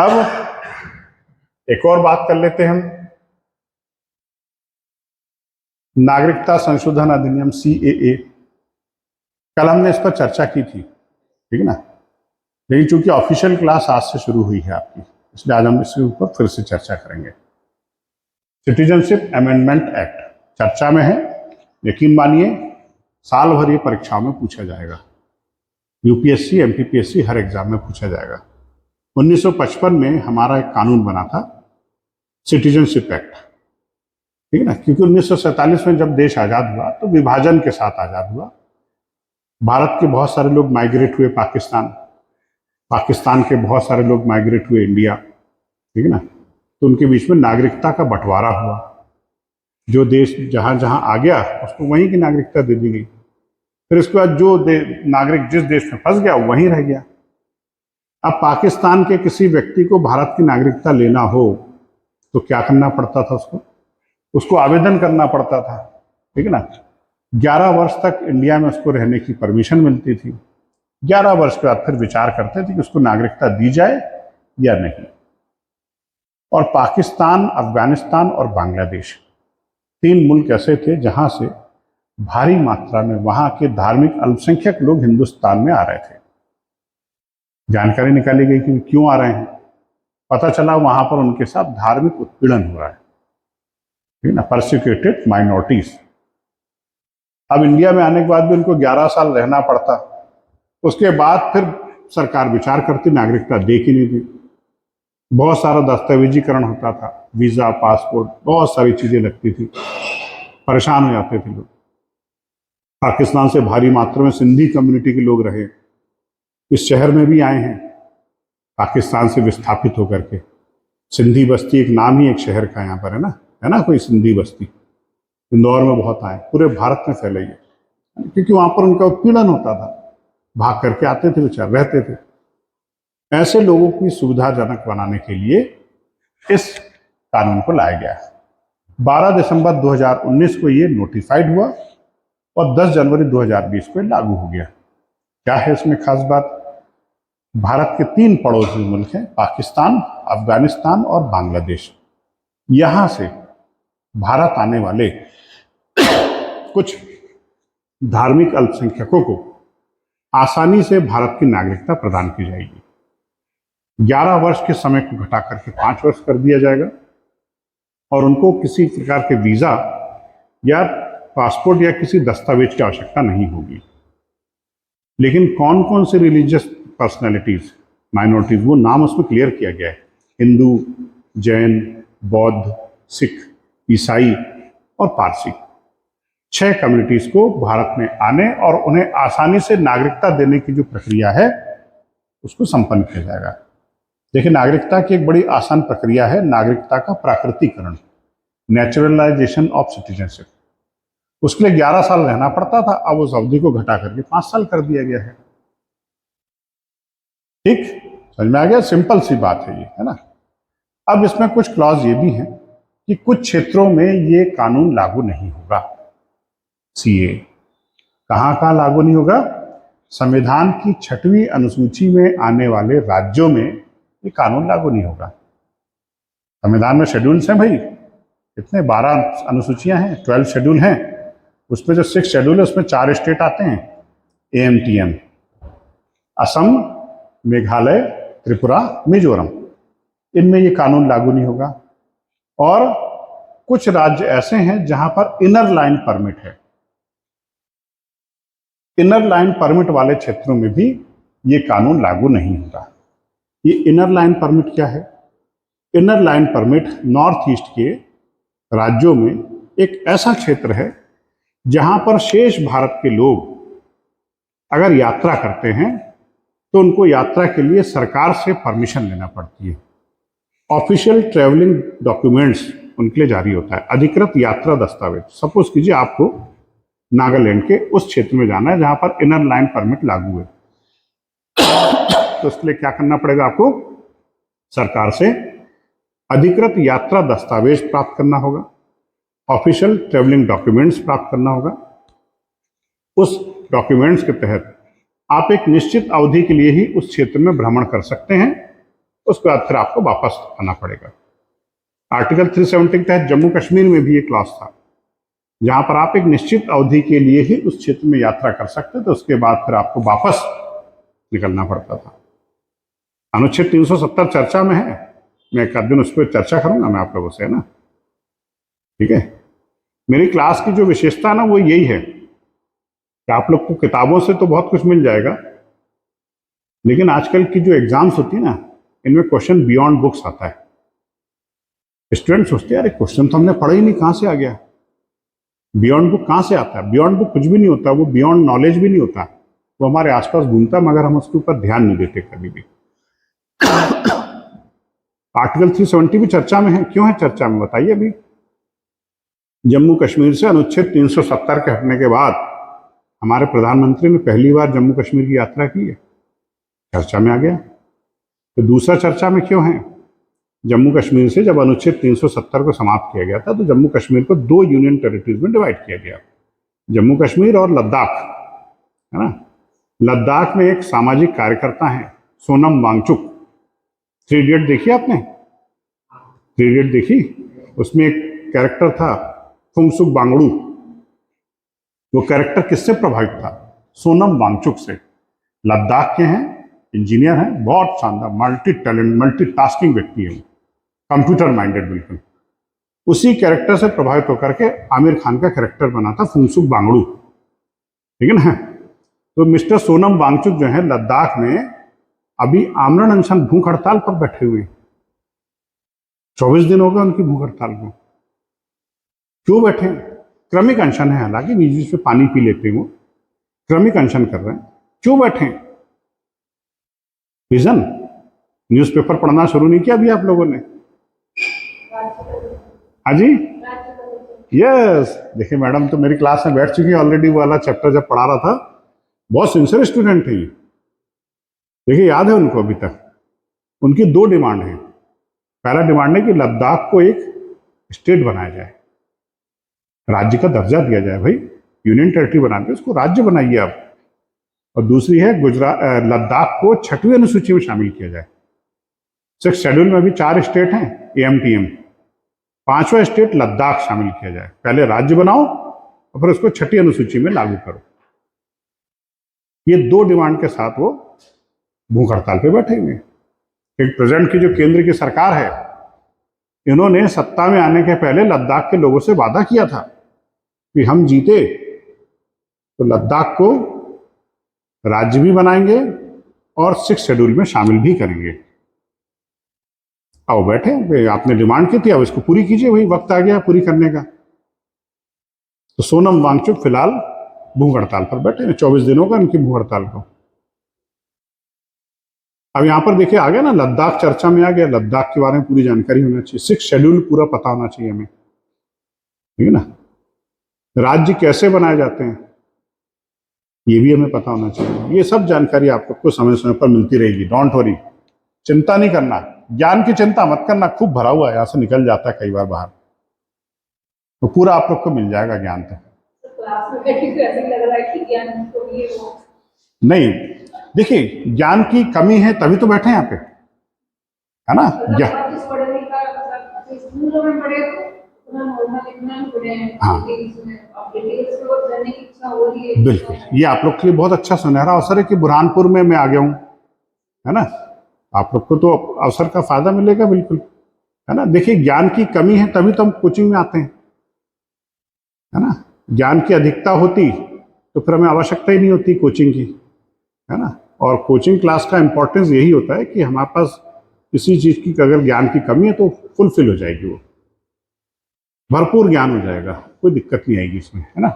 अब एक और बात कर लेते हैं हम, नागरिकता संशोधन अधिनियम CAA। कल हमने इस पर चर्चा की थी, ठीक है ना, लेकिन चूंकि ऑफिशियल क्लास आज से शुरू हुई है आपकी, इसलिए आज हम इसके ऊपर फिर से चर्चा करेंगे। सिटीजनशिप अमेंडमेंट एक्ट चर्चा में है, यकीन मानिए साल भर ये परीक्षाओं में पूछा जाएगा, UPSC MPPSC हर एग्जाम में पूछा जाएगा। 1955 में हमारा एक कानून बना था सिटीजनशिप एक्ट, ठीक है ना, क्योंकि 1947 में जब देश आज़ाद हुआ तो विभाजन के साथ आज़ाद हुआ। भारत के बहुत सारे लोग माइग्रेट हुए पाकिस्तान, पाकिस्तान के बहुत सारे लोग माइग्रेट हुए इंडिया, ठीक है ना, तो उनके बीच में नागरिकता का बंटवारा हुआ। जो देश जहाँ जहाँ आ गया उसको वहीं की नागरिकता दे दी गई, फिर उसके बाद जो नागरिक जिस देश में फंस गया वहीं रह गया। अब पाकिस्तान के किसी व्यक्ति को भारत की नागरिकता लेना हो तो क्या करना पड़ता था, उसको आवेदन करना पड़ता था, ठीक है ना। 11 वर्ष तक इंडिया में उसको रहने की परमिशन मिलती थी। 11 वर्ष के बाद फिर विचार करते थे कि उसको नागरिकता दी जाए या नहीं। और पाकिस्तान, अफगानिस्तान और बांग्लादेश 3 मुल्क ऐसे थे जहां से भारी मात्रा में वहां के धार्मिक अल्पसंख्यक लोग हिंदुस्तान में आ रहे थे। जानकारी निकाली गई कि क्यों आ रहे हैं, पता चला वहां पर उनके साथ धार्मिक उत्पीड़न हो रहा है, ठीक है ना, परसिक्यूटेड माइनॉरिटीज। अब इंडिया में आने के बाद भी उनको 11 साल रहना पड़ता, उसके बाद फिर सरकार विचार करती, नागरिकता दे कि नहीं दी। बहुत सारा दस्तावेजीकरण होता था, वीजा, पासपोर्ट, बहुत सारी चीजें लगती थी, परेशान हो जाते थे लोग। पाकिस्तान से भारी मात्रा में सिंधी कम्युनिटी के लोग रहे, इस शहर में भी आए हैं पाकिस्तान से विस्थापित होकर के। सिंधी बस्ती एक नाम ही एक शहर का यहाँ पर है ना कोई सिंधी बस्ती। इंदौर में बहुत आए, पूरे भारत में फैले ये, क्योंकि वहां पर उनका उत्पीड़न होता था, भाग करके आते थे, बेचारे रहते थे। ऐसे लोगों की सुविधाजनक बनाने के लिए इस कानून को लाया गया। 12 दिसंबर 2019 को ये नोटिफाइड हुआ और 10 जनवरी 2020 को लागू हो गया। क्या है इसमें खास बात? भारत के 3 पड़ोसी मुल्क हैं, पाकिस्तान, अफगानिस्तान और बांग्लादेश। यहां से भारत आने वाले कुछ धार्मिक अल्पसंख्यकों को आसानी से भारत की नागरिकता प्रदान की जाएगी। 11 वर्ष के समय को घटा करके 5 वर्ष कर दिया जाएगा और उनको किसी प्रकार के वीजा या पासपोर्ट या किसी दस्तावेज की आवश्यकता नहीं होगी। लेकिन कौन कौन से रिलीजियस पर्सनैलिटीज, माइनॉरिटीज, वो नाम उसमें क्लियर किया गया है। हिंदू, जैन, बौद्ध, सिख, ईसाई और पारसी, 6 कम्युनिटीज को भारत में आने और उन्हें आसानी से नागरिकता देने की जो प्रक्रिया है उसको संपन्न किया जाएगा। देखिए, नागरिकता की एक बड़ी आसान प्रक्रिया है, नागरिकता का प्राकृतिकरण, नेचुरलाइजेशन ऑफ सिटीजनशिप। उसके लिए 11 साल रहना पड़ता था, अब उस अवधि को घटा करके 5 साल कर दिया गया है। ठीक, समझ में आ गया? सिंपल सी बात है ये, है ना। अब इसमें कुछ क्लॉज ये भी हैं कि कुछ क्षेत्रों में ये कानून लागू नहीं होगा। CA कहाँ लागू नहीं होगा? संविधान की 6वीं अनुसूची में आने वाले राज्यों में ये कानून लागू नहीं होगा। संविधान में शेड्यूल्स हैं भाई, कितने 12 अनुसूचियां हैं, 12 शेड्यूल हैं। उसमें जो 6 शेड्यूल है उसमें 4 स्टेट आते हैं, AMTM, असम, मेघालय, त्रिपुरा, मिजोरम। इनमें ये कानून लागू नहीं होगा। और कुछ राज्य ऐसे हैं जहां पर इनर लाइन परमिट है। इनर लाइन परमिट वाले क्षेत्रों में भी ये कानून लागू नहीं होगा। ये इनर लाइन परमिट क्या है? Inner line permit north east के राज्यों में एक ऐसा क्षेत्र है जहां पर शेष भारत के लोग अगर यात्रा करते हैं तो उनको यात्रा के लिए सरकार से परमिशन लेना पड़ती है। ऑफिशियल ट्रैवलिंग डॉक्यूमेंट्स उनके लिए जारी होता है, अधिकृत यात्रा दस्तावेज। सपोज कीजिए आपको नागालैंड के उस क्षेत्र में जाना है जहां पर इनर लाइन परमिट लागू है, तो इसके लिए क्या करना पड़ेगा? आपको सरकार से अधिकृत यात्रा दस्तावेज प्राप्त करना होगा, ऑफिशियल ट्रैवलिंग डॉक्यूमेंट्स प्राप्त करना होगा। उस डॉक्यूमेंट्स के तहत आप एक निश्चित अवधि के लिए ही उस क्षेत्र में भ्रमण कर सकते हैं। उसके बाद फिर आपको वापस आना पड़ेगा। आर्टिकल 370 के तहत जम्मू कश्मीर में भी एक क्लॉज था जहां पर आप एक निश्चित अवधि के लिए ही उस क्षेत्र में यात्रा कर सकते थे, उसके बाद फिर आपको वापस निकलना पड़ता था। अनुच्छेद 370 चर्चा में है, मैं एक आध दिन उस पर चर्चा करूंगा मैं आप लोगों से, है ना, ठीक है। मेरी क्लास की जो विशेषता ना वो यही है कि आप लोग को किताबों से तो बहुत कुछ मिल जाएगा, लेकिन आजकल की जो एग्जाम्स होती है ना, इनमें क्वेश्चन बियॉन्ड बुक्स आता है। स्टूडेंट सोचते हैं अरे क्वेश्चन तो हमने पढ़ा ही नहीं, कहाँ से आ गया, बियॉन्ड बुक कहाँ से आता है। बियॉन्ड बुक कुछ भी नहीं होता, वो बियॉन्ड नॉलेज भी नहीं होता, वो हमारे आसपास घूमता, मगर हम उसके ऊपर ध्यान नहीं देते कभी भी। आर्टिकल 370 भी चर्चा में है। क्यों है चर्चा में, बताइए। अभी जम्मू कश्मीर से अनुच्छेद 370 के हटने के बाद हमारे प्रधानमंत्री ने पहली बार जम्मू कश्मीर की यात्रा की है, चर्चा में आ गया। तो दूसरा चर्चा में क्यों है, जम्मू कश्मीर से जब अनुच्छेद 370 को समाप्त किया गया था तो जम्मू कश्मीर को 2 यूनियन टेरिटरीज में डिवाइड किया गया, जम्मू कश्मीर और लद्दाख, है ना। लद्दाख में एक सामाजिक कार्यकर्ता हैं सोनम वांगचुक। 3 इडियट देखी आपने, 3 इडियट देखी, उसमें एक कैरेक्टर था फुंगसुक बांगड़ू। वो कैरेक्टर किससे प्रभावित था, सोनम वांगचुक से। लद्दाख के हैं, इंजीनियर हैं, बहुत शानदार, मल्टी टैलेंट, मल्टी टास्किंग व्यक्ति है, कंप्यूटर माइंडेड बिल्कुल। उसी कैरेक्टर से प्रभावित होकर के आमिर खान का कैरेक्टर बना था फुंगसुक बांगड़ू, ठीक है ना। तो मिस्टर सोनम वांगचुक जो है लद्दाख में अभी आमरण अनशन भूख हड़ताल पर बैठे हुए, 24 दिन हो गए उनकी भूख हड़ताल को। क्यों बैठे, क्रमिक अनशन है, हालांकि बीच बीच में पानी पी लेते हैं, वो क्रमिक अनशन कर रहे हैं। क्यों बैठे, रीजन, न्यूज़पेपर पढ़ना शुरू नहीं किया अभी आप लोगों ने, हाँ जी, यस। देखिए मैडम तो मेरी क्लास में बैठ चुकी है ऑलरेडी, वो वाला चैप्टर जब पढ़ा रहा था, बहुत सिंसियर स्टूडेंट है ये। देखिए याद है उनको अभी तक। उनकी 2 डिमांड है। पहला डिमांड है कि लद्दाख को एक स्टेट बनाया जाए, राज्य का दर्जा दिया जाए, भाई यूनियन टेरिटरी बना के उसको राज्य बनाइए आप। और दूसरी है लद्दाख को 6वीं अनुसूची में शामिल किया जाए। 6th शेड्यूल में अभी 4 स्टेट हैं AMTM, 5वां स्टेट लद्दाख शामिल किया जाए। पहले राज्य बनाओ और फिर उसको 6ठी अनुसूची में लागू करो। ये 2 डिमांड के साथ वो भूख हड़ताल पे बैठे हुए। एक प्रेजेंट की जो केंद्र की सरकार है, इन्होंने सत्ता में आने के पहले लद्दाख के लोगों से वादा किया था कि हम जीते तो लद्दाख को राज्य भी बनाएंगे और 6th शेड्यूल में शामिल भी करेंगे। आओ बैठे, आपने डिमांड की थी, अब इसको पूरी कीजिए, वही वक्त आ गया पूरी करने का। तो सोनम वांगचुक फिलहाल भूख हड़ताल पर बैठे हैं, 24 दिनों का इनकी भूख हड़ताल को। अब यहां पर देखिए आ गया ना, लद्दाख चर्चा में आ गया, लद्दाख के बारे में पूरी जानकारी होना चाहिए, 6th शेड्यूल पूरा पता होना चाहिए हमें, ठीक है ना। राज्य कैसे बनाए जाते हैं ये भी हमें पता होना चाहिए। ये सब जानकारी आपको समय समय पर मिलती रहेगी, डोंट वरी, चिंता नहीं करना, ज्ञान की चिंता मत करना, खूब भरा हुआ है, यहाँ से निकल जाता है कई बार बाहर, तो पूरा आप लोग को मिल जाएगा ज्ञान। तो नहीं, देखिए ज्ञान की कमी है तभी तो बैठे हैं यहाँ पे, है ना। हाँ बिल्कुल, ये आप लोग के लिए बहुत अच्छा सुनहरा अवसर है कि बुरहानपुर में मैं आ गया हूँ, है ना। आप लोग को तो अवसर का फायदा मिलेगा बिल्कुल, है ना। देखिए ज्ञान की कमी है तभी तो हम कोचिंग में आते हैं, है ना। ज्ञान की अधिकता होती तो फिर हमें आवश्यकता ही नहीं होती कोचिंग की, है ना। और कोचिंग क्लास का इंपॉर्टेंस यही होता है कि हमारे पास किसी चीज़ की अगर ज्ञान की कमी है तो फुलफिल हो जाएगी, वो भरपूर ज्ञान हो जाएगा, कोई दिक्कत नहीं आएगी इसमें, है ना।